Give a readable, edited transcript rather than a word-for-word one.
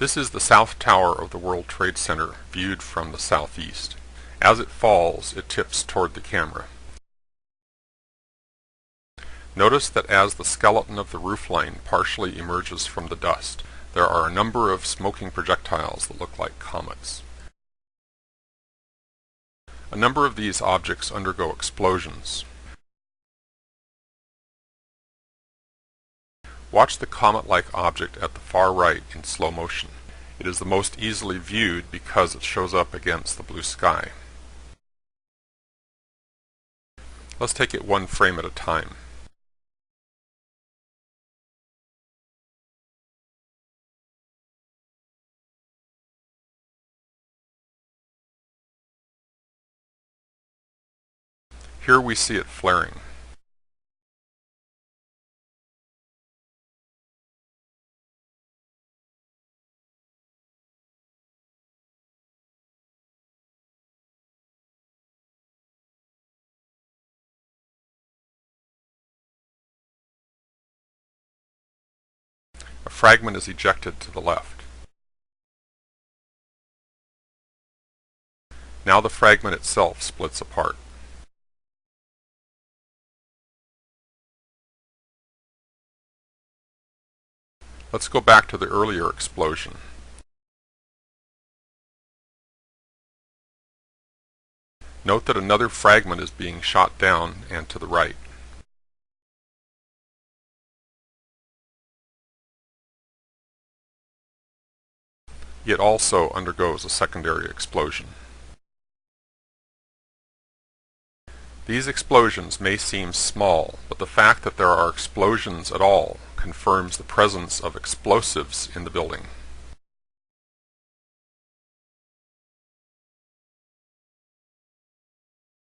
This is the South Tower of the World Trade Center viewed from the southeast. As it falls, it tips toward the camera. Notice that as the skeleton of the roofline partially emerges from the dust, there are a number of smoking projectiles that look like comets. A number of these objects undergo explosions. Watch the comet-like object at the far right in slow motion. It is the most easily viewed because it shows up against the blue sky. Let's take it one frame at a time. Here we see it flaring. A fragment is ejected to the left. Now the fragment itself splits apart. Let's go back to the earlier explosion. Note that another fragment is being shot down and to the right. It also undergoes a secondary explosion. These explosions may seem small, but the fact that there are explosions at all confirms the presence of explosives in the building.